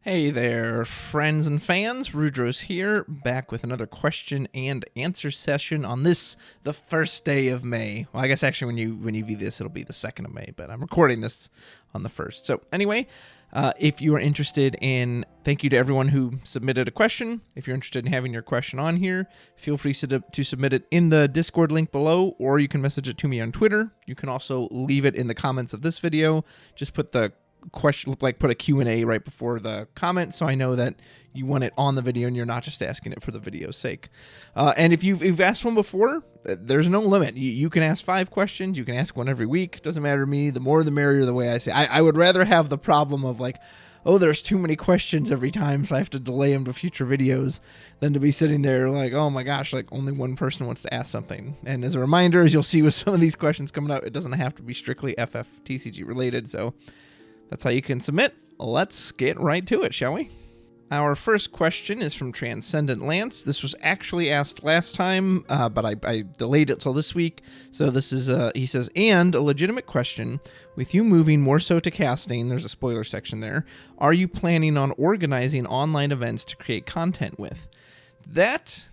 Hey there, friends and fans. Rudros here, back with another question and answer session on this, the first day of May. Well, I guess actually when you view this, it'll be the 2nd of May, but I'm recording this on the 1st. So anyway, if you are interested in, thank you to everyone who submitted a question. If you're interested in having your question on here, feel free to submit it in the Discord link below, or you can message it to me on Twitter. You can also leave it in the comments of this video. Just put the question, like put a Q&A right before the comment, so I know that you want it on the video and you're not just asking it for the video's sake. And if you've asked one before, there's no limit. You can ask 5 questions. You can ask one every week. Doesn't matter to me. The more the merrier, the way I say. I would rather have the problem of like, oh, there's too many questions every time, so I have to delay them to future videos, than to be sitting there like, oh my gosh, like only one person wants to ask something. And as a reminder, as you'll see with some of these questions coming up, it doesn't have to be strictly TCG related, so that's how you can submit. Let's get right to it, shall we? Our first question is from Transcendent Lance. This was actually asked last time, but I delayed it till this week. So this is, he says, and a legitimate question, with you moving more so to casting, there's a spoiler section there, are you planning on organizing online events to create content with? That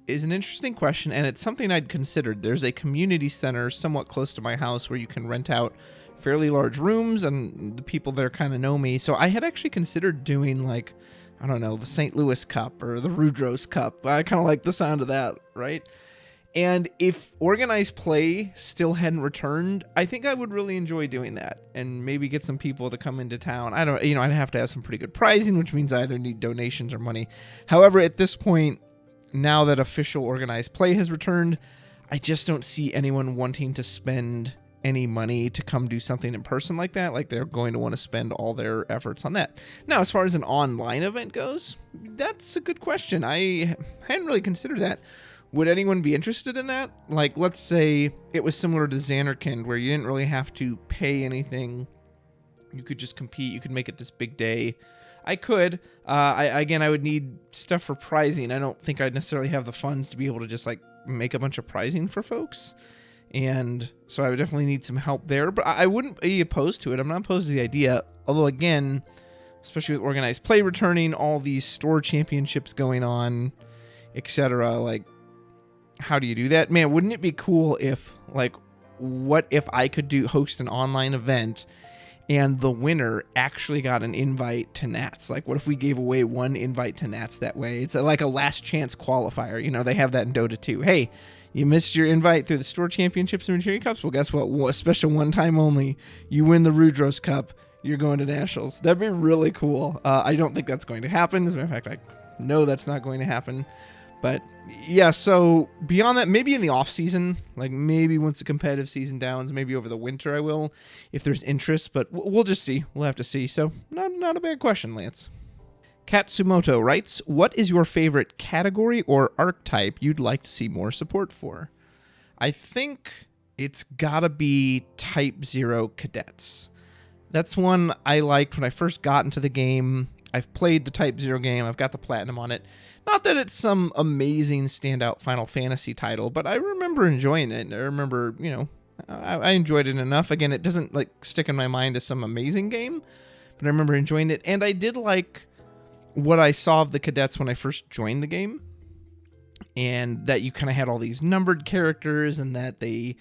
is an interesting question, and it's something I'd considered. There's a community center somewhat close to my house where you can rent out fairly large rooms, and the people there kind of know me. So I had actually considered doing, like, I don't know, the St. Louis Cup or the Rudros Cup. I kind of like the sound of that, right? And if organized play still hadn't returned, I think I would really enjoy doing that and maybe get some people to come into town. I'd have to have some pretty good prizing, which means I either need donations or money. However, at this point, now that official organized play has returned, I just don't see anyone wanting to spend any money to come do something in person like that. Like, they're going to want to spend all their efforts on that. Now, as far as an online event goes, that's a good question. I hadn't really considered that. Would anyone be interested in that? Like, let's say it was similar to Xanarkand, where you didn't really have to pay anything. You could just compete. You could make it this big day. I could. I would need stuff for prizing. I don't think I'd necessarily have the funds to be able to just, like, make a bunch of prizing for folks. And so I would definitely need some help there, but I wouldn't be opposed to it. I'm not opposed to the idea. Although, again, especially with organized play returning, all these store championships going on, etc. Like, how do you do that? Man, wouldn't it be cool if, like, what if I could host an online event and the winner actually got an invite to Nats? Like, what if we gave away one invite to Nats that way? It's like a last chance qualifier. You know, they have that in Dota 2. Hey, you missed your invite through the store championships and Materia Cups? Well, guess what? A special one time only. You win the Rudros Cup. You're going to Nationals. That'd be really cool. I don't think that's going to happen. As a matter of fact, I know that's not going to happen. But yeah, so beyond that, maybe in the off season, like maybe once the competitive season downs, maybe over the winter I will, if there's interest, but we'll just see. We'll have to see. So not a bad question, Lance. Katsumoto writes, what is your favorite category or archetype you'd like to see more support for? I think it's gotta be Type 0 Cadets. That's one I liked when I first got into the game. I've played the Type 0 game. I've got the platinum on it. Not that it's some amazing standout Final Fantasy title, but I remember enjoying it. I remember, I enjoyed it enough. Again, it doesn't like stick in my mind as some amazing game, but I remember enjoying it. And I did like what I saw of the Cadets when I first joined the game, and that you kind of had all these numbered characters, and that they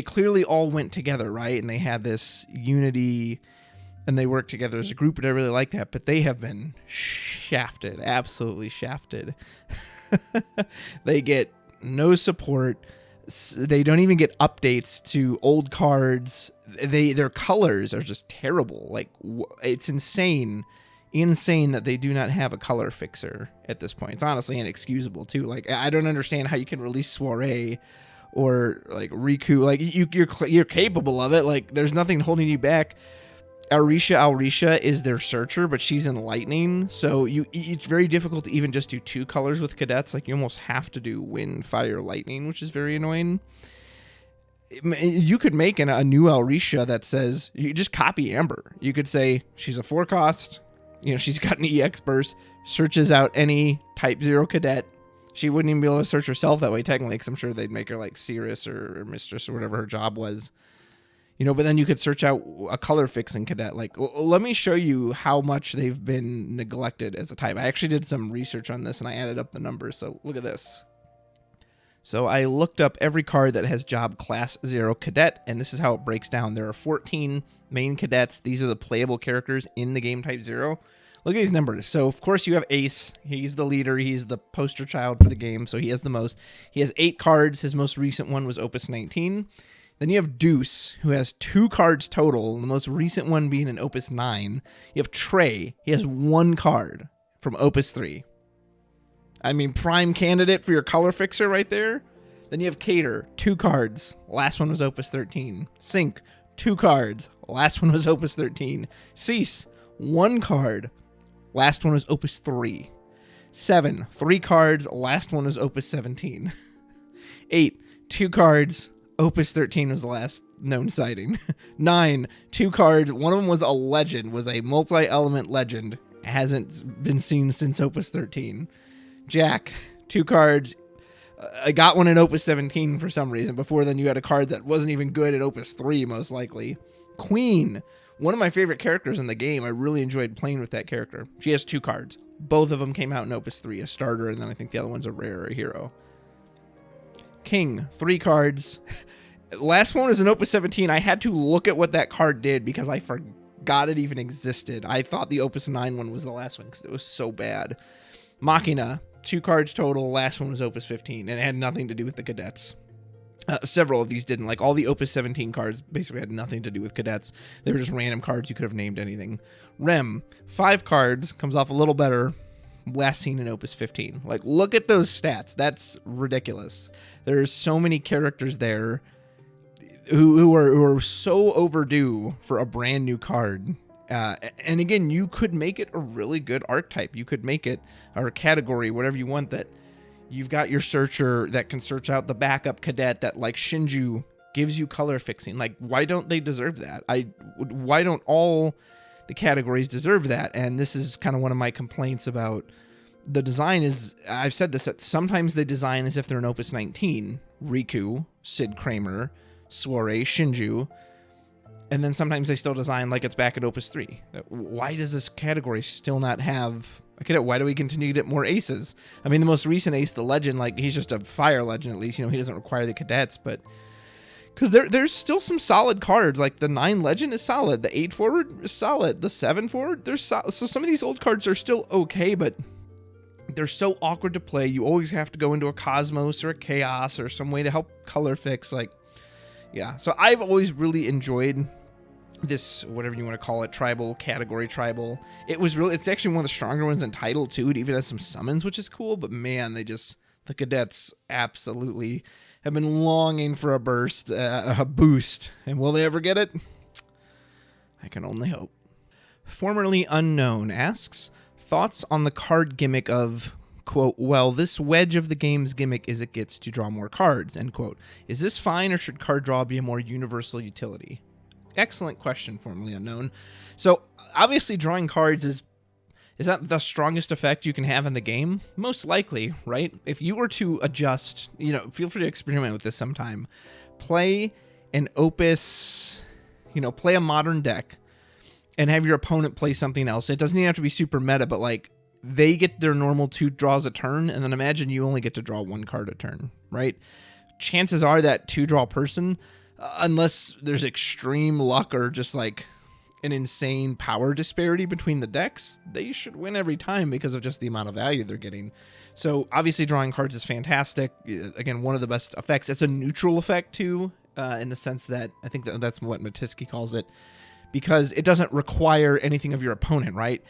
clearly all went together, right? And they had this unity, and they worked together as a group, and I really like that. But they have been shafted, absolutely shafted. They get no support. They don't even get updates to old cards. Their colors are just terrible. Like, it's insane that they do not have a color fixer at this point. It's honestly inexcusable too. Like, I don't understand how you can release Soiree or like Riku. Like, you're capable of it. Like, there's nothing holding you back. Alrisha is their searcher, but she's in lightning, so it's very difficult to even just do 2 colors with Cadets. Like, you almost have to do wind, fire, lightning, which is very annoying. You could make a new Alrisha that says, you just copy Amber. You could say she's a 4-cost. She's got an EX burst, searches out any Type 0 Cadet. She wouldn't even be able to search herself that way, technically, because I'm sure they'd make her like Cirrus or Mistress or whatever her job was. But then you could search out a color fixing cadet. Like, let me show you how much they've been neglected as a type. I actually did some research on this and I added up the numbers. So look at this. So I looked up every card that has job class 0 cadet, and this is how it breaks down. There are 14 main cadets. These are the playable characters in the game type 0. Look at these numbers. So, of course, you have Ace. He's the leader. He's the poster child for the game, so he has the most. He has 8 cards. His most recent one was Opus 19. Then you have Deuce, who has 2 cards total, the most recent one being an Opus 9. You have Trey. He has 1 card from Opus 3. I mean, prime candidate for your color fixer right there. Then you have Cater, 2 cards. Last one was Opus 13. Sync, 2 cards. Last one was Opus 13. Cease, 1 card. Last one was Opus 3. 7, 3 cards. Last one was Opus 17. 8, 2 cards. Opus 13 was the last known sighting. 9, 2 cards. One of them was a legend, was a multi-element legend. Hasn't been seen since Opus 13. Jack, 2 cards. I got one in Opus 17 for some reason. Before then, you had a card that wasn't even good in Opus 3, most likely. Queen, one of my favorite characters in the game. I really enjoyed playing with that character. She has 2 cards. Both of them came out in Opus 3, a starter, and then I think the other one's a rare or a hero. King, 3 cards. Last one was in Opus 17. I had to look at what that card did because I forgot it even existed. I thought the Opus 9 one was the last one because it was so bad. Machina, 2 cards total. Last one was Opus 15, and it had nothing to do with the cadets. Several of these didn't. Like, all the Opus 17 cards basically had nothing to do with cadets. They were just random cards. You could have named anything. Rem, 5 cards. Comes off a little better. Last seen in Opus 15. Like, look at those stats. That's ridiculous. There's so many characters there who are so overdue for a brand new card. And again, you could make it a really good archetype. You could make it, or a category, whatever you want, that you've got your searcher that can search out the backup cadet that, like Shinju, gives you color fixing. Like, why don't they deserve that? Why don't all the categories deserve that? And this is kind of one of my complaints about the design is, I've said this, that sometimes they design as if they're an Opus 19. Riku, Sid Kramer, Soiree, Shinju. And then sometimes they still design like it's back at Opus 3. Why does this category still not have a cadet? Why do we continue to get more aces? I mean, the most recent ace, the legend, like, he's just a fire legend at least. He doesn't require the cadets, but because there's still some solid cards. Like, the 9 legend is solid. The 8 forward is solid. The 7 forward, they're solid. So some of these old cards are still okay, but they're so awkward to play. You always have to go into a Cosmos or a Chaos or some way to help color fix. Like, yeah. So I've always really enjoyed this, whatever you want to call it, tribal category. It's actually one of the stronger ones in Title too. It even has some summons, which is cool, but man, the cadets absolutely have been longing for a boost. And will they ever get it? I can only hope. Formerly Unknown asks, thoughts on the card gimmick of, quote, well, this wedge of the game's gimmick is it gets to draw more cards, end quote. Is this fine, or should card draw be a more universal utility? Excellent question, Formerly Unknown. So, obviously, drawing cards is that the strongest effect you can have in the game? Most likely, right? If you were to adjust, feel free to experiment with this sometime. Play an Opus, play a modern deck and have your opponent play something else. It doesn't even have to be super meta, but like, they get their normal 2 draws a turn, and then imagine you only get to draw 1 card a turn, right? Chances are that 2-draw person, unless there's extreme luck or just like an insane power disparity between the decks, they should win every time because of just the amount of value they're getting. So obviously drawing cards is fantastic. Again, one of the best effects. It's a neutral effect too, in the sense that I think that's what Matisky calls it, because it doesn't require anything of your opponent, right?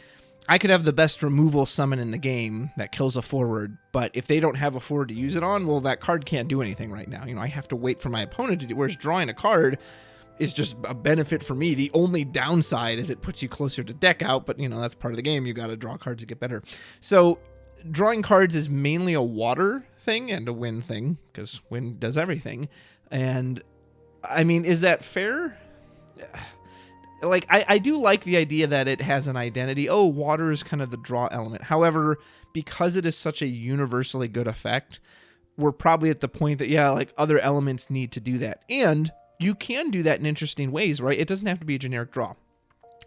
I could have the best removal summon in the game that kills a forward, but if they don't have a forward to use it on, well, that card can't do anything right now. I have to wait for my opponent to do, whereas drawing a card is just a benefit for me. The only downside is it puts you closer to deck out, but that's part of the game. You got to draw cards to get better. So drawing cards is mainly a water thing and a wind thing, because wind does everything. And I mean, is that fair? Like, I do like the idea that it has an identity. Oh, water is kind of the draw element. However, because it is such a universally good effect, we're probably at the point that, yeah, like, other elements need to do that. And you can do that in interesting ways, right? It doesn't have to be a generic draw.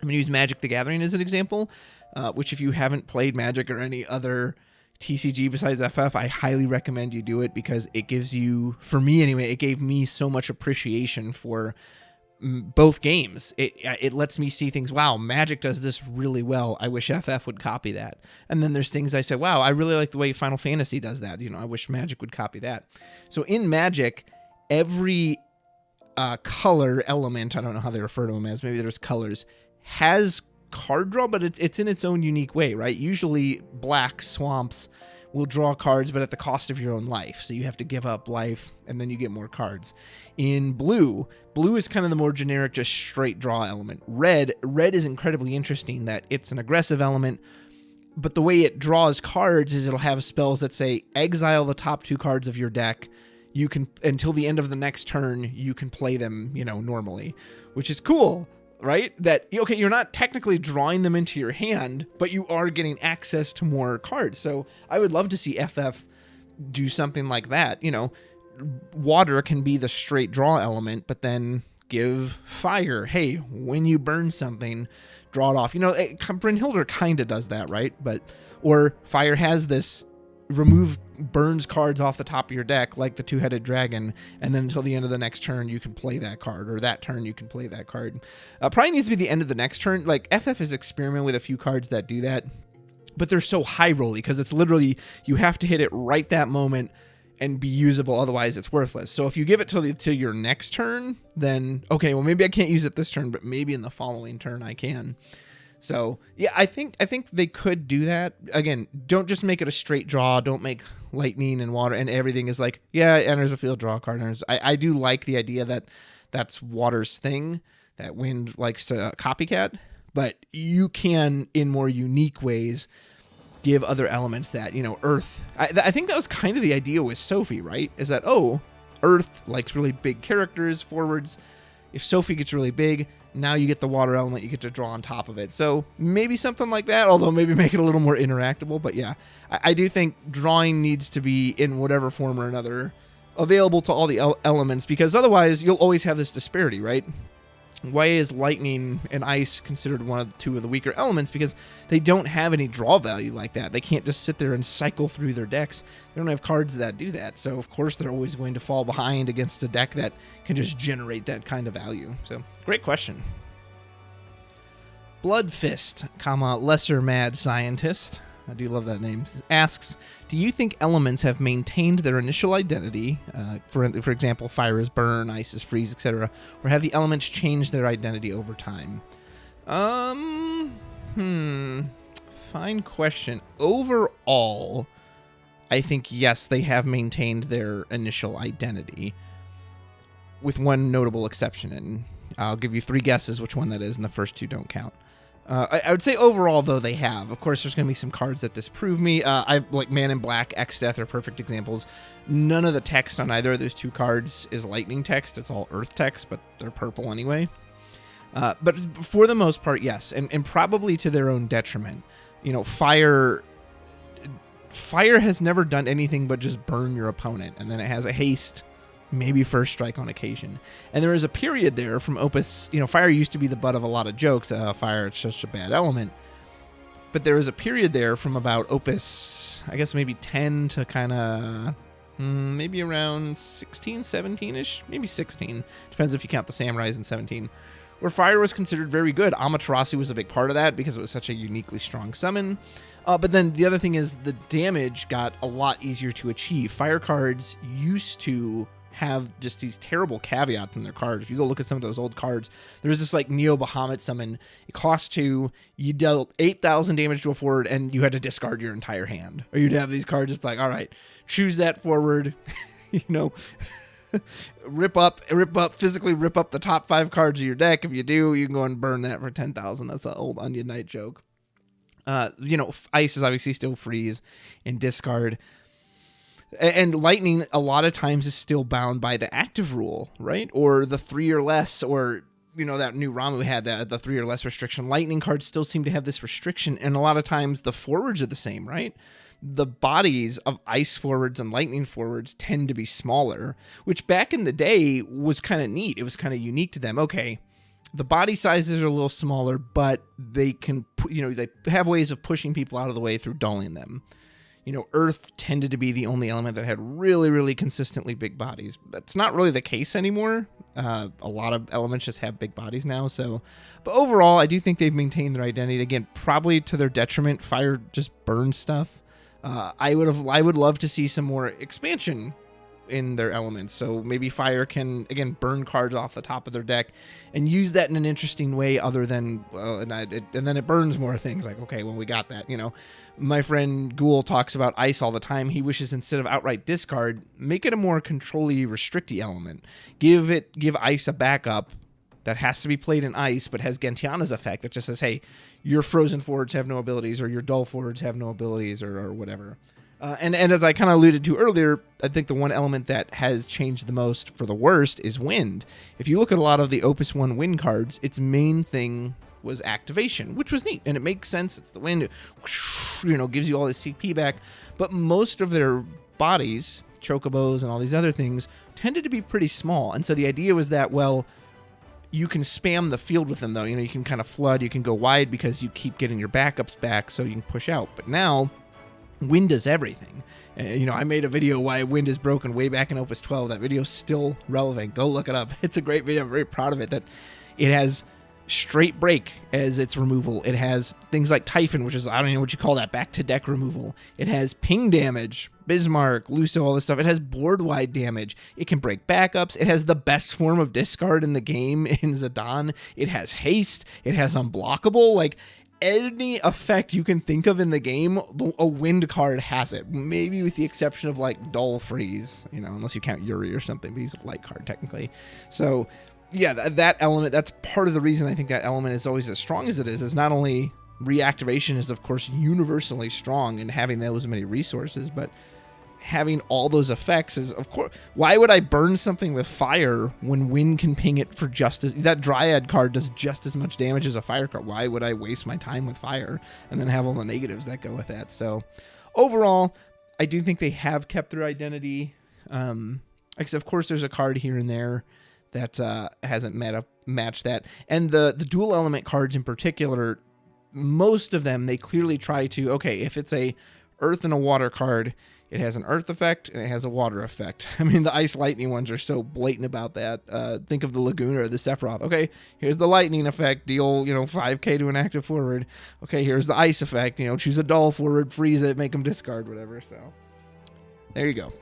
I'm going to use Magic the Gathering as an example, which if you haven't played Magic or any other TCG besides FF, I highly recommend you do it, because it gives you, for me anyway, it gave me so much appreciation for both games. It lets me see things. Wow, Magic does this really well. I wish FF would copy that. And then there's things I said, wow, I really like the way Final Fantasy does that. I wish Magic would copy that. So in Magic, every color element, I don't know how they refer to them as, maybe there's colors, has card draw, but it's in its own unique way, right? Usually black swamps will draw cards, but at the cost of your own life. So you have to give up life, and then you get more cards. In blue is kind of the more generic, just straight draw element. Red is incredibly interesting, that it's an aggressive element, but the way it draws cards is it'll have spells that say exile the top 2 cards of your deck. You can, until the end of the next turn, you can play them, normally, which is cool. Right? That, okay, you're not technically drawing them into your hand, but you are getting access to more cards. So I would love to see FF do something like that. Water can be the straight draw element, but then give fire. Hey, when you burn something, draw it off. Brynhildr kind of does that, right? Or fire has this burns cards off the top of your deck, like the 2-headed dragon, and then until the end of the next turn you can play that card, or that turn you can play that card. Probably needs to be the end of the next turn. Like, FF is experimenting with a few cards that do that, but they're so high rolly, because it's literally, you have to hit it right that moment and be usable, otherwise it's worthless. So if you give it till your next turn, then okay, well, maybe I can't use it this turn, but maybe in the following turn I can. So yeah, I think they could do that. Again, don't just make it a straight draw. Don't make lightning and water and everything is like, yeah, enters a field, draw a card. I do like the idea that that's water's thing, that wind likes to copycat, but you can, in more unique ways, give other elements that, earth. I think that was kind of the idea with Sophie, right? Is that, earth likes really big characters forwards. If Sophie gets really big, now you get the water element, you get to draw on top of it. So maybe something like that, although maybe make it a little more interactable. But yeah, I do think drawing needs to be, in whatever form or another, available to all the elements, because otherwise you'll always have this disparity, right? Why is lightning and ice considered two of the weaker elements? Because they don't have any draw value like that. They can't just sit there and cycle through their decks. They don't have cards that do that. So, of course, they're always going to fall behind against a deck that can just generate that kind of value. So, great question. Bloodfist, lesser mad scientist, I do love that name, asks, do you think elements have maintained their initial identity, for example, fire is burn, ice is freeze, etc., or have the elements changed their identity over time? Fine question. Overall, I think, yes, they have maintained their initial identity, with one notable exception, and I'll give you 3 guesses which one that is, and the first 2 don't count. I would say overall, though, they have. Of course, there's going to be some cards that disprove me. Like Man in Black, X-Death are perfect examples. None of the text on either of those 2 cards is lightning text. It's all earth text, but they're purple anyway. But for the most part, yes, and probably to their own detriment. Fire has never done anything but just burn your opponent, and then it has a haste, maybe first strike on occasion. And there was a period there from Opus, fire used to be the butt of a lot of jokes. Fire, it's such a bad element. But there was a period there from about Opus, I guess maybe 10 to kind of maybe around 16, 17-ish, maybe 16. Depends if you count the Samurais in 17. Where fire was considered very good. Amaterasu was a big part of that because it was such a uniquely strong summon. But then the other thing is the damage got a lot easier to achieve. Fire cards used to have just these terrible caveats in their cards. If you go look at some of those old cards, there's this like Neo Bahamut summon. It cost 2, you dealt 8,000 damage to a forward, and you had to discard your entire hand. Or you'd have these cards, it's like, all right, choose that forward, physically rip up the top 5 cards of your deck. If you do, you can go and burn that for 10,000. That's an old Onion Knight joke. Ice is obviously still freeze and discard. And lightning a lot of times is still bound by the active rule, right? Or the 3 or less, or that new Ramu had the 3 or less restriction. Lightning cards still seem to have this restriction, and a lot of times the forwards are the same, right? The bodies of ice forwards and lightning forwards tend to be smaller, which back in the day was kind of neat. It was kind of unique to them. Okay, the body sizes are a little smaller, but they can, they have ways of pushing people out of the way through dulling them. Earth tended to be the only element that had really, really consistently big bodies. That's not really the case anymore. A lot of elements just have big bodies now. But overall, I do think they've maintained their identity. Again, probably to their detriment. Fire just burns stuff. I would love to see some more expansion in their elements. So maybe fire can, again, burn cards off the top of their deck and use that in an interesting way other than, and then it burns more things. Like, okay, well, we got that. My friend Ghoul talks about ice all the time. He wishes instead of outright discard, make it a more control-y, restricty element. Give ice a backup that has to be played in ice, but has Gentiana's effect that just says, hey, your frozen forwards have no abilities, or your dull forwards have no abilities, or whatever. And as I kind of alluded to earlier, I think the one element that has changed the most for the worst is wind. If you look at a lot of the Opus 1 wind cards, its main thing was activation, which was neat, and it makes sense. It's the wind, gives you all this CP back. But most of their bodies, chocobos and all these other things, tended to be pretty small. And so the idea was that, well, you can spam the field with them, though. You can kind of flood, you can go wide because you keep getting your backups back so you can push out. But now, wind does everything. I made a video why wind is broken way back in Opus 12. That video is still relevant. Go look it up. It's a great video. I'm very proud of it. That it has straight break as its removal. It has things like Typhon, which is, I don't even know what you call that, back to deck removal. It has ping damage, Bismarck, Luso, all this stuff. It has board wide damage. It can break backups. It has the best form of discard in the game in Zidane. It has haste. It has unblockable. Like, any effect you can think of in the game, a wind card has it. Maybe with the exception of like Dull Freeze, unless you count Yuri or something, but he's a light card technically. So yeah, that element, that's part of the reason I think that element is always as strong as it is not only reactivation is of course universally strong in having those many resources, but having all those effects is, of course, why would I burn something with fire when wind can ping it for just as, that Dryad card does just as much damage as a fire card. Why would I waste my time with fire and then have all the negatives that go with that? So overall, I do think they have kept their identity. Except of course there's a card here and there that hasn't matched that. And the dual element cards in particular, most of them, they clearly try to, okay, if it's a earth and a water card, it has an earth effect and it has a water effect. I mean, the ice lightning ones are so blatant about that. Think of the Laguna or the Sephiroth. Okay, here's the lightning effect. Deal, 5k to an active forward. Okay, here's the ice effect. Choose a dull forward, freeze it, make them discard, whatever. So there you go.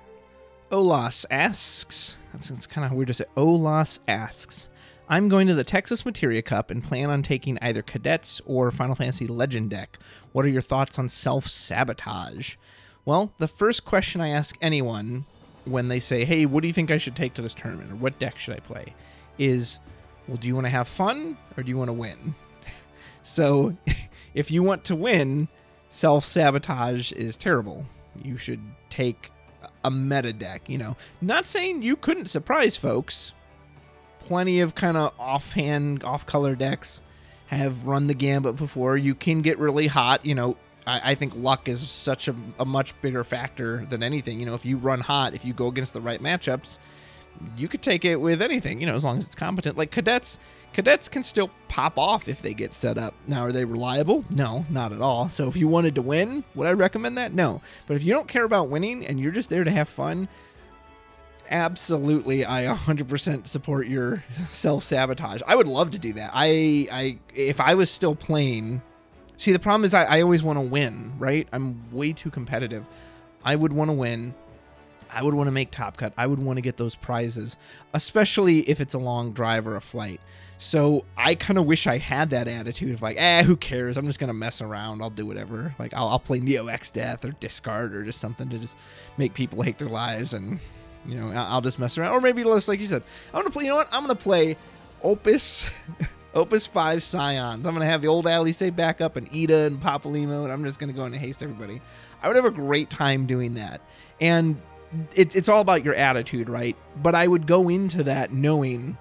Olas asks, it's kind of weird to say. Olas asks, I'm going to the Texas Materia Cup and plan on taking either Cadets or Final Fantasy Legend deck. What are your thoughts on self-sabotage? Well, the first question I ask anyone when they say, hey, what do you think I should take to this tournament, or what deck should I play, is, well, do you want to have fun or do you want to win? So if you want to win, self-sabotage is terrible. You should take a meta deck, Not saying you couldn't surprise folks. Plenty of kind of offhand, off-color decks have run the gambit before. You can get really hot, I think luck is such a much bigger factor than anything. If you run hot, if you go against the right matchups, you could take it with anything, as long as it's competent. Like Cadets can still pop off if they get set up. Now, are they reliable? No, not at all. So if you wanted to win, would I recommend that? No. But if you don't care about winning and you're just there to have fun, absolutely, I 100% support your self-sabotage. I would love to do that. If I was still playing... See, the problem is I always want to win, right? I'm way too competitive. I would want to win. I would want to make top cut. I would want to get those prizes, especially if it's a long drive or a flight. So I kind of wish I had that attitude of like, who cares? I'm just going to mess around. I'll do whatever. Like I'll play Neo X Death or discard or just something to just make people hate their lives. And, I'll just mess around. Or maybe just like you said, I'm going to play, I'm going to play Opus 5 Scions. I'm going to have the old Alice back up and Ida and Papalymo, and I'm just going to go in and haste everybody. I would have a great time doing that. And it's all about your attitude, right? But I would go into that knowing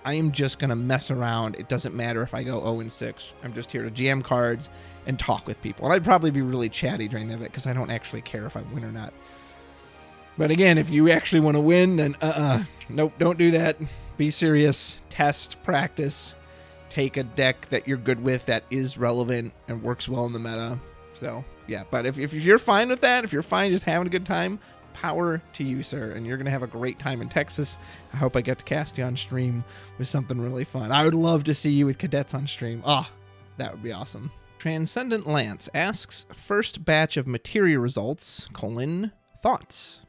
I am just going to mess around. It doesn't matter if I go 0-6. I'm just here to jam cards and talk with people. And I'd probably be really chatty during that bit because I don't actually care if I win or not. But again, if you actually want to win, then nope, don't do that. Be serious. Test, practice. Take a deck that you're good with that is relevant and works well in the meta. So, yeah. But if you're fine with that, if you're fine just having a good time, power to you, sir. And you're going to have a great time in Texas. I hope I get to cast you on stream with something really fun. I would love to see you with Cadets on stream. That would be awesome. Transcendent Lance asks, first batch of materia results, thoughts.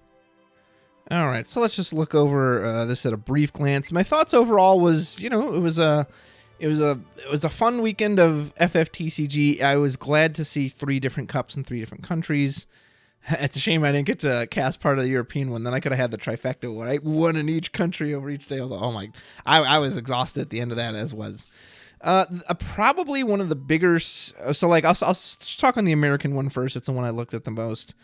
All right, so let's just look over this at a brief glance. My thoughts overall was, it was a fun weekend of FFTCG. I was glad to see 3 different cups in 3 different countries. It's a shame I didn't get to cast part of the European one. Then I could have had the trifecta, right? One in each country over each day. Although, I was exhausted at the end of that, as was. Probably one of the bigger. So, I'll talk on the American one first. It's the one I looked at the most.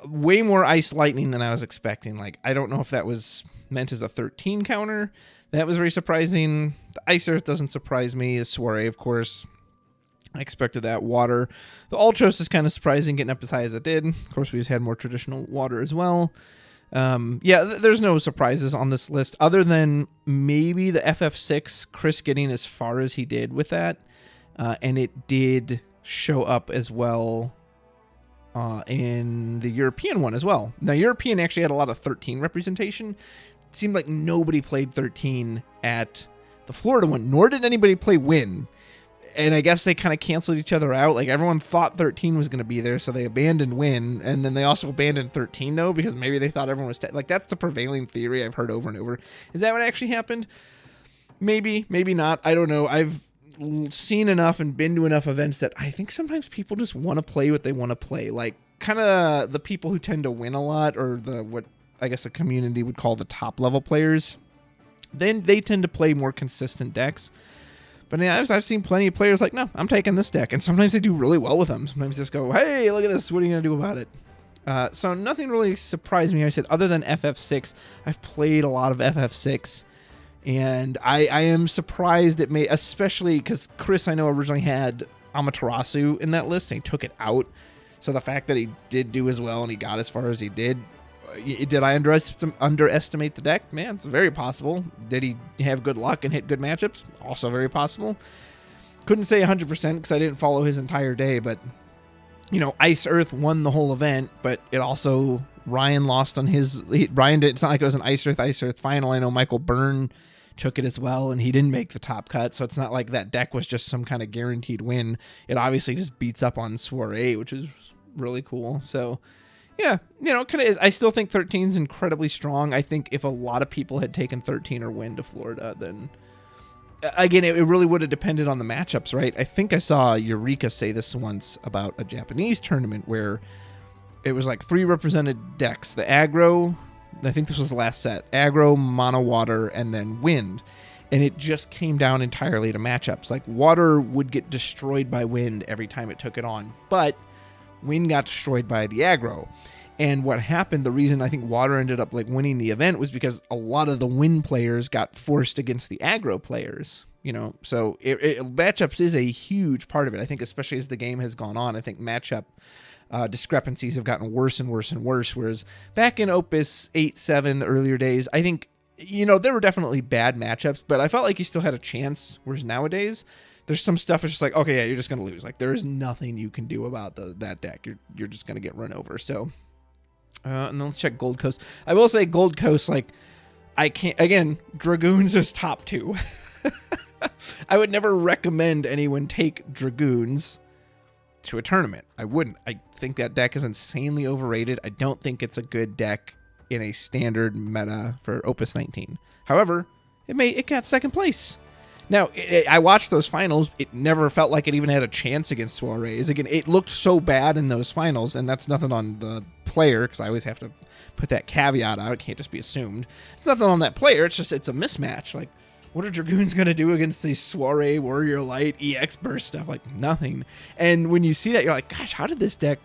Way more Ice Lightning than I was expecting. I don't know if that was meant as a 13 counter. That was very surprising. The Ice Earth doesn't surprise me. The Soiree, of course. I expected that. Water. The Ultros is kind of surprising getting up as high as it did. Of course, we just had more traditional water as well. There's no surprises on this list other than maybe the FF6, Chris getting as far as he did with that. And it did show up as well in the European one as well. Now, European actually had a lot of 13 representation. It seemed like nobody played 13 at the Florida one, nor did anybody play Win. And I guess they kind of canceled each other out. Everyone thought 13 was going to be there, so they abandoned Win, and then they also abandoned 13, though, because maybe they thought everyone was... that's the prevailing theory I've heard over and over. Is that what actually happened? Maybe, maybe not. I don't know. I've seen enough and been to enough events that I think sometimes people just want to play what they want to play. Kind of the people who tend to win a lot, or what I guess a community would call the top-level players, then they tend to play more consistent decks. But I've seen plenty of players no, I'm taking this deck. And sometimes they do really well with them. Sometimes they just go, hey, look at this. What are you going to do about it? So nothing really surprised me. I said, other than FF6, I've played a lot of FF6. And I am surprised it may, especially because Chris, I know, originally had Amaterasu in that list. And he took it out. So the fact that he did do as well and he got as far as he did I underestimate the deck? Man, it's very possible. Did he have good luck and hit good matchups? Also very possible. Couldn't say 100% because I didn't follow his entire day, but, Ice Earth won the whole event, but it also, Ryan lost on his, Ryan did, it's not like it was an Ice Earth final. I know Michael Byrne took it as well, and he didn't make the top cut, so it's not like that deck was just some kind of guaranteed win. It obviously just beats up on Soiree, which is really cool, so... Yeah, kind of is. I still think 13 is incredibly strong. I think if a lot of people had taken 13 or Win to Florida, then again, it really would have depended on the matchups, right? I think I saw Eureka say this once about a Japanese tournament where it was 3 represented decks. The aggro, I think this was the last set, aggro, mono water, and then wind. And it just came down entirely to matchups. Water would get destroyed by wind every time it took it on, but Wind got destroyed by the aggro. And what happened, the reason I think Water ended up winning the event was because a lot of the Wind players got forced against the aggro players, so matchups is a huge part of it. I think especially as the game has gone on, I think matchup discrepancies have gotten worse and worse and worse. Whereas back in Opus 8-7, the earlier days, I think, there were definitely bad matchups, but I felt like you still had a chance. Whereas nowadays, there's some stuff that's just okay, yeah, you're just going to lose. There is nothing you can do about that deck. You're just going to get run over. So, and then let's check Gold Coast. I will say Gold Coast, I can't, again, Dragoons is top 2. I would never recommend anyone take Dragoons to a tournament. I wouldn't. I think that deck is insanely overrated. I don't think it's a good deck in a standard meta for Opus 19. However, it got second place. Now, I watched those finals. It never felt like it even had a chance against Soirees. Again, it looked so bad in those finals, and that's nothing on the player, because I always have to put that caveat out. It can't just be assumed. It's nothing on that player. It's just, it's a mismatch. What are Dragoons going to do against these Soiree, Warrior Light, EX Burst stuff? Nothing. And when you see that, you're like, gosh, how did this deck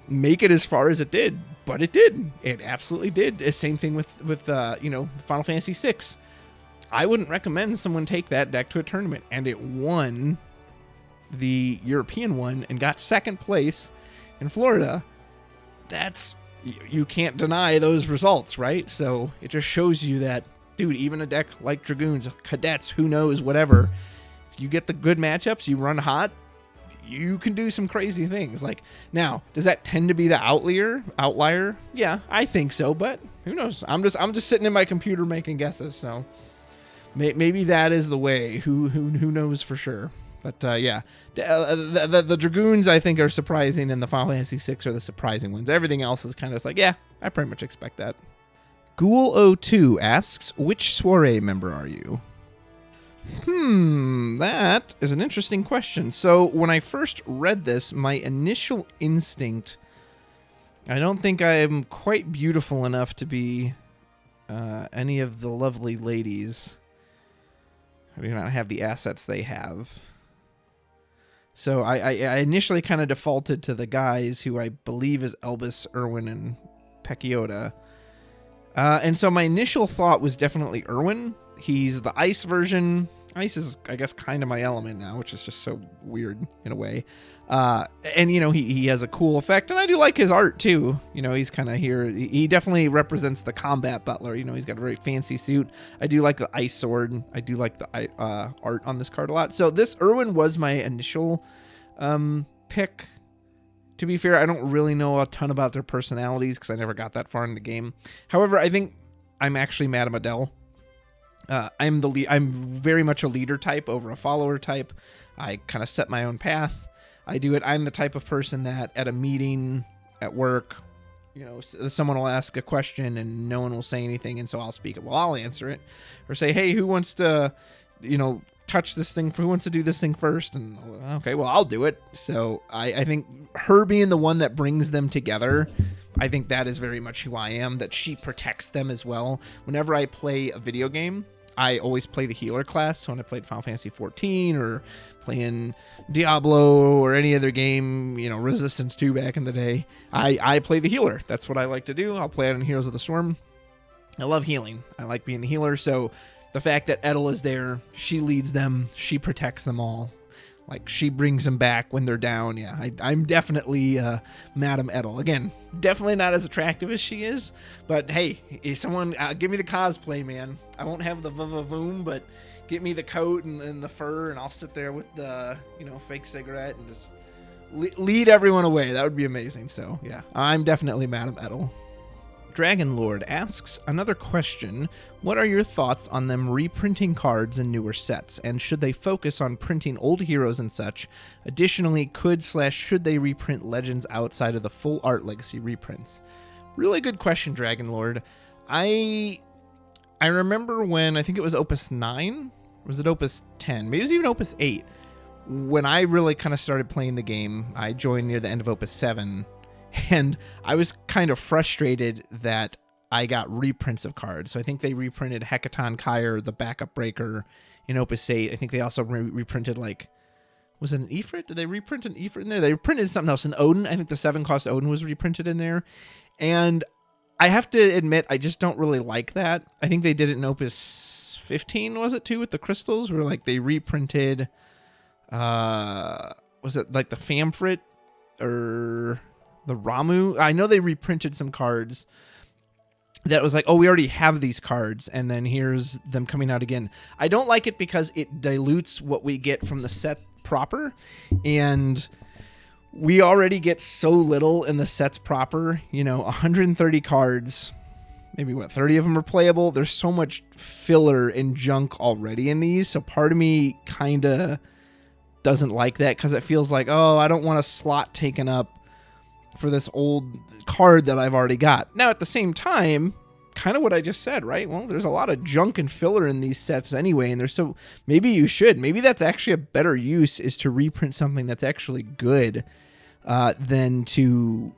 make it as far as it did? But it did. It absolutely did. Same thing with Final Fantasy VI. I wouldn't recommend someone take that deck to a tournament. And it won the European one and got second place in Florida. You can't deny those results, right? So it just shows you that, dude, even a deck like Dragoons, Cadets, who knows, whatever, if you get the good matchups, you run hot, you can do some crazy things. Like, now, does that tend to be the outlier? Yeah, I think so, but who knows? I'm just sitting in my computer making guesses, so maybe that is the way. Who knows for sure? But yeah, the Dragoons I think are surprising, and the Final Fantasy VI are the surprising ones. Everything else is kind of like, yeah, I pretty much expect that. Ghoul02 asks, which soiree member are you? That is an interesting question. So when I first read this, my initial instinct, I don't think I am quite beautiful enough to be any of the lovely ladies. I do not have the assets they have. So I initially kind of defaulted to the guys who I believe is Elvis, Irwin, and Pekiota. And so my initial thought was definitely Irwin. He's the ice version. Ice is, I guess, kind of my element now, which is just so weird in a way. And, he has a cool effect, and I do like his art, too. He's kind of here. He definitely represents the combat butler. He's got a very fancy suit. I do like the ice sword. I do like the art on this card a lot. So this Irwin was my initial pick. To be fair, I don't really know a ton about their personalities because I never got that far in the game. However, I think I'm actually Madame Adele. I'm very much a leader type over a follower type. I kind of set my own path. I do it. I'm the type of person that at a meeting, at work, someone will ask a question and no one will say anything, and so I'll speak it. Well, I'll answer it, or say, hey, who wants to, touch this thing? Who wants to do this thing first? And okay, well, I'll do it. So I think her being the one that brings them together, I think that is very much who I am, that she protects them as well. Whenever I play a video game, I always play the healer class. So when I played Final Fantasy 14 or playing Diablo or any other game, Resistance 2 back in the day, I play the healer. That's what I like to do. I'll play it in Heroes of the Storm. I love healing. I like being the healer. So the fact that Edel is there, she leads them, she protects them all. Like, she brings them back when they're down. Yeah, I'm definitely Madame Edel. Again, definitely not as attractive as she is. But, hey, someone give me the cosplay, man. I won't have the vavoom, but get me the coat and the fur, and I'll sit there with the, fake cigarette and just lead everyone away. That would be amazing. So, yeah, I'm definitely Madame Edel. Dragon Lord asks another question. What are your thoughts on them reprinting cards in newer sets, and should they focus on printing old heroes and such? Additionally, should they reprint Legends outside of the full art legacy reprints? Really good question, Dragon Lord. I remember when, I think it was Opus 9, or was it Opus 10? Maybe it was even Opus 8. When I really kind of started playing the game, I joined near the end of Opus 7. And I was kind of frustrated that I got reprints of cards. So I think they reprinted Hecaton Kyre, the backup breaker, in Opus 8. I think they also reprinted, was it an Ifrit? Did they reprint an Ifrit in there? They reprinted something else. An Odin. I think the 7-cost Odin was reprinted in there. And I have to admit, I just don't really like that. I think they did it in Opus 15, was it, too, with the crystals? Where, they reprinted, was it, the Famfrit? Or the Ramu. I know they reprinted some cards that was we already have these cards, and then here's them coming out again. I don't like it because it dilutes what we get from the set proper, and we already get so little in the sets proper. 130 cards, maybe 30 of them are playable. There's so much filler and junk already in these, so part of me kind of doesn't like that because it feels like, I don't want a slot taken up for this old card that I've already got. Now, at the same time, kind of what I just said, right? Well, there's a lot of junk and filler in these sets anyway, and maybe you should. Maybe that's actually a better use, is to reprint something that's actually good than to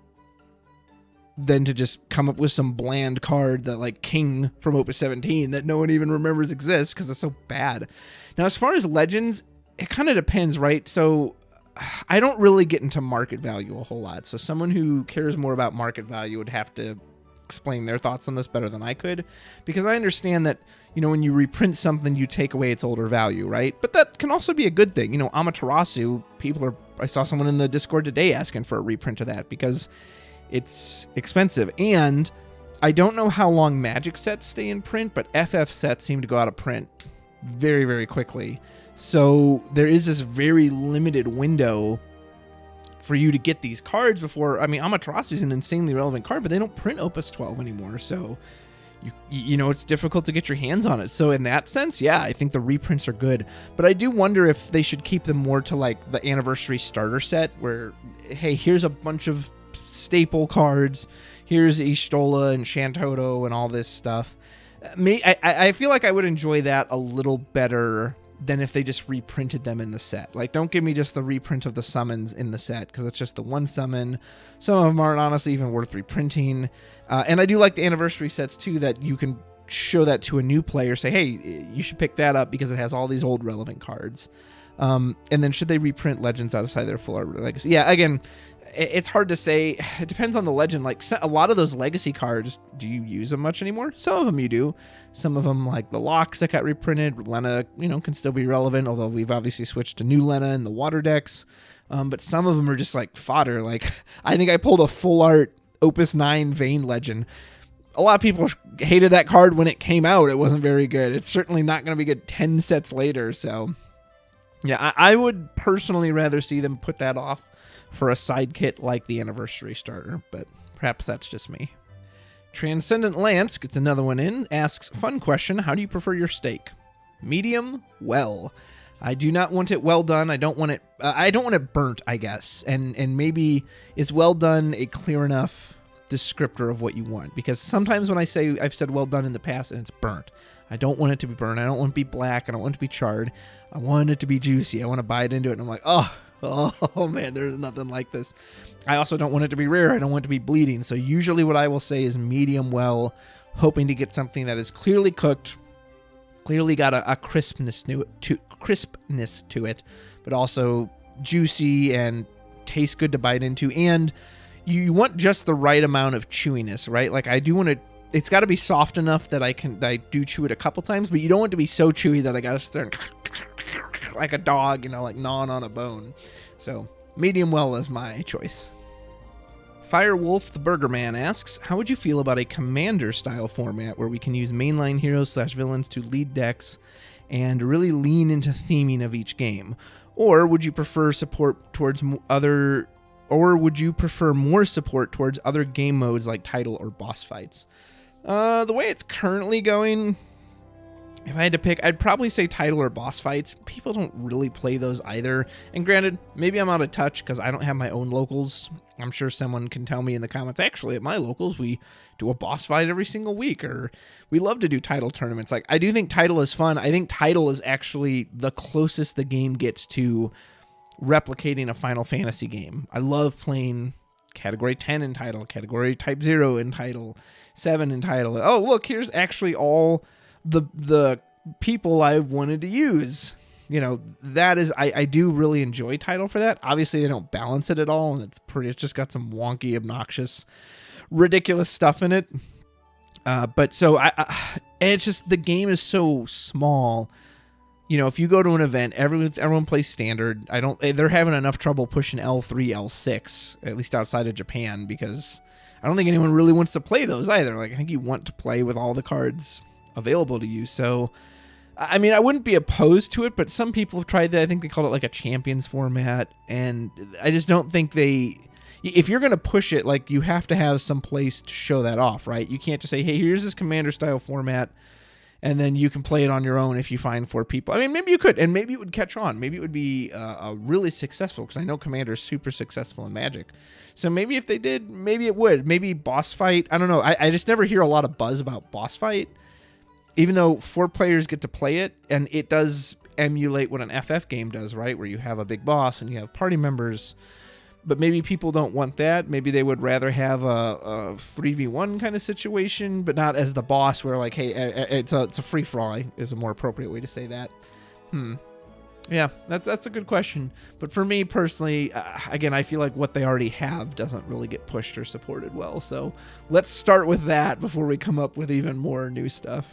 just come up with some bland card that King from Opus 17 that no one even remembers exists because it's so bad. Now, as far as Legends, it kind of depends, right? So I don't really get into market value a whole lot. So someone who cares more about market value would have to explain their thoughts on this better than I could, because I understand that, when you reprint something, you take away its older value, right? But that can also be a good thing. Amaterasu, I saw someone in the Discord today asking for a reprint of that because it's expensive. And I don't know how long Magic sets stay in print, but FF sets seem to go out of print very, very quickly. So there is this very limited window for you to get these cards before. Amaterasu is an insanely relevant card, but they don't print Opus 12 anymore. So, it's difficult to get your hands on it. So in that sense, yeah, I think the reprints are good. But I do wonder if they should keep them more to like the anniversary starter set where, hey, here's a bunch of staple cards. Here's Ishtola and Shantoto and all this stuff. I feel like I would enjoy that a little better than if they just reprinted them in the set. Like, don't give me just the reprint of the summons in the set, because it's just the one summon. Some of them aren't honestly even worth reprinting. And I do like the anniversary sets too, that you can show that to a new player, say, hey, you should pick that up because it has all these old relevant cards. And then should they reprint Legends outside their full art legacy? Yeah, again, it's hard to say. It depends on the legend. Like a lot of those legacy cards, do you use them much anymore? Some of them you do. Some of them, like the locks that got reprinted, Lena, can still be relevant, although we've obviously switched to new Lena in the water decks. But some of them are just like fodder. Like, I think I pulled a full art Opus 9 Vayne Legend. A lot of people hated that card when it came out. It wasn't very good. It's certainly not going to be good 10 sets later. So, yeah, I would personally rather see them put that off for a side kit like the anniversary starter, but perhaps that's just me. Transcendent Lance gets another one in, asks, fun question, how do you prefer your steak? Medium well. I do not want it well done. I don't want it burnt, I guess. And maybe is well done a clear enough descriptor of what you want? Because sometimes when I've said well done in the past and it's burnt. I don't want it to be burnt. I don't want it to be black. I don't want it to be charred. I want it to be juicy. I want to bite into it and I'm like, oh man, there's nothing like this. I also don't want it to be rare. I don't want it to be bleeding. So usually what I will say is medium well, hoping to get something that is clearly cooked, clearly got a crispness to it, but also juicy and tastes good to bite into. And you want just the right amount of chewiness, right? Like I do want it. It's got to be soft enough that I do chew it a couple times, but you don't want it to be so chewy that I got to start like a dog, like gnawing on a bone. So medium well is my choice. Firewolf the Burger Man asks, how would you feel about a commander style format where we can use mainline heroes / villains to lead decks and really lean into theming of each game? Or would you prefer more support towards other game modes like title or boss fights? The way it's currently going, if I had to pick, I'd probably say title or boss fights. People don't really play those either. And granted, maybe I'm out of touch because I don't have my own locals. I'm sure someone can tell me in the comments, actually, at my locals, we do a boss fight every single week, or we love to do title tournaments. Like, I do think title is fun. I think title is actually the closest the game gets to replicating a Final Fantasy game. I love playing Category 10 in title, Category Type 0 in title, 7 in title. Oh, look, here's actually all the people I've wanted to use. That is, I do really enjoy title for that. Obviously, they don't balance it at all, and it's just got some wonky, obnoxious, ridiculous stuff in it. But so and it's just, the game is so small. If you go to an event, everyone plays standard. They're having enough trouble pushing L3, L6, at least outside of Japan, because I don't think anyone really wants to play those either. Like, I think you want to play with all the cards available to you. So, I mean, I wouldn't be opposed to it, but some people have tried that. I think they called it like a champions format, and I just don't think if you're going to push it, like, you have to have some place to show that off, right? You can't just say, hey, here's this commander style format, and then you can play it on your own if you find 4 people. I mean, maybe you could, and maybe it would catch on. Maybe it would be really successful, because I know Commander is super successful in Magic. So maybe if they did, maybe it would. Maybe boss fight. I don't know. I just never hear a lot of buzz about boss fight, even though 4 players get to play it, and it does emulate what an FF game does, right? Where you have a big boss and you have party members. But maybe people don't want that. Maybe they would rather have a 3v1 kind of situation, but not as the boss where, like, hey, it's a free-for-all is a more appropriate way to say that. Yeah, that's a good question. But for me personally, again, I feel like what they already have doesn't really get pushed or supported well. So let's start with that before we come up with even more new stuff.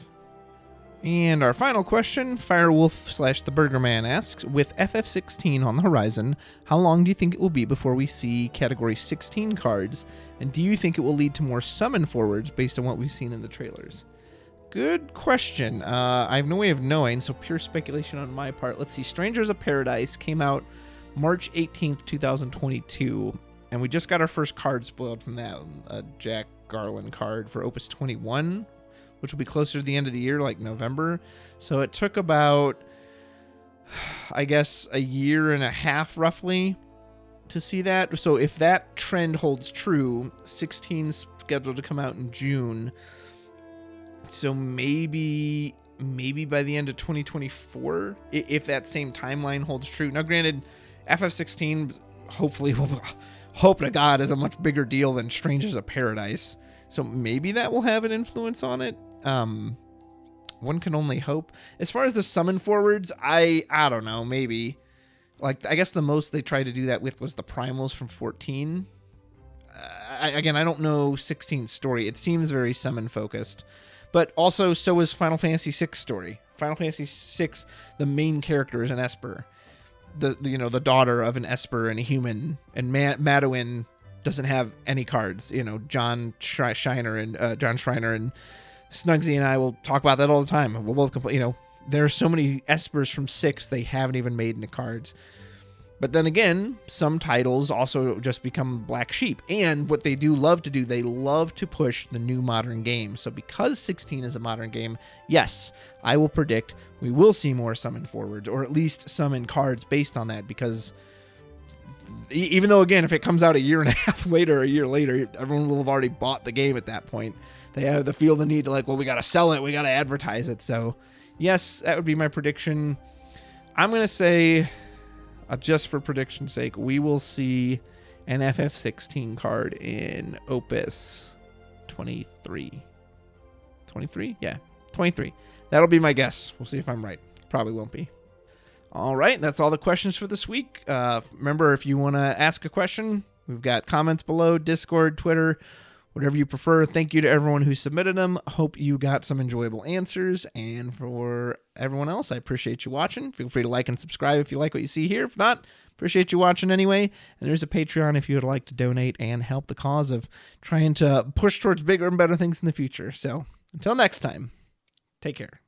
And our final question, Firewolf / the Burger Man asks, with FF16 on the horizon, how long do you think it will be before we see Category 16 cards? And do you think it will lead to more summon forwards based on what we've seen in the trailers? Good question. I have no way of knowing, so pure speculation on my part. Let's see. Strangers of Paradise came out March 18th, 2022, and we just got our first card spoiled from that, a Jack Garland card for Opus 21, which will be closer to the end of the year, like November. So it took about, I guess, a year and a half roughly to see that. So if that trend holds true, 16's scheduled to come out in June. So maybe by the end of 2024, if that same timeline holds true. Now, granted, FF16 hopefully will, hope to God, is a much bigger deal than Strangers of Paradise. So maybe that will have an influence on it. One can only hope. As far as the summon forwards, I don't know, maybe. Like, I guess the most they tried to do that with was the primals from 14. I don't know 16's story. It seems very summon focused. But also, so is Final Fantasy VI story. Final Fantasy VI, the main character is an Esper. The daughter of an Esper and a human. And Madeline doesn't have any cards. John Schreiner and Snugsy and I will talk about that all the time. We'll both complain. There are so many Espers from 6 they haven't even made into cards. But then again, some titles also just become black sheep. And what they do love to do, they love to push the new modern game. So because 16 is a modern game, yes, I will predict we will see more summon forwards, or at least summon cards based on that. Because even though, again, if it comes out a year and a half later, a year later, everyone will have already bought the game at that point. They feel the need to we got to sell it, we got to advertise it. So yes, that would be my prediction. I'm going to say, just for prediction's sake, we will see an FF16 card in Opus 23. 23? Yeah, 23. That'll be my guess. We'll see if I'm right. Probably won't be. All right, that's all the questions for this week. Remember, if you want to ask a question, we've got comments below, Discord, Twitter, whatever you prefer. Thank you to everyone who submitted them. Hope you got some enjoyable answers. And for everyone else, I appreciate you watching. Feel free to like and subscribe if you like what you see here. If not, appreciate you watching anyway. And there's a Patreon if you would like to donate and help the cause of trying to push towards bigger and better things in the future. So until next time, take care.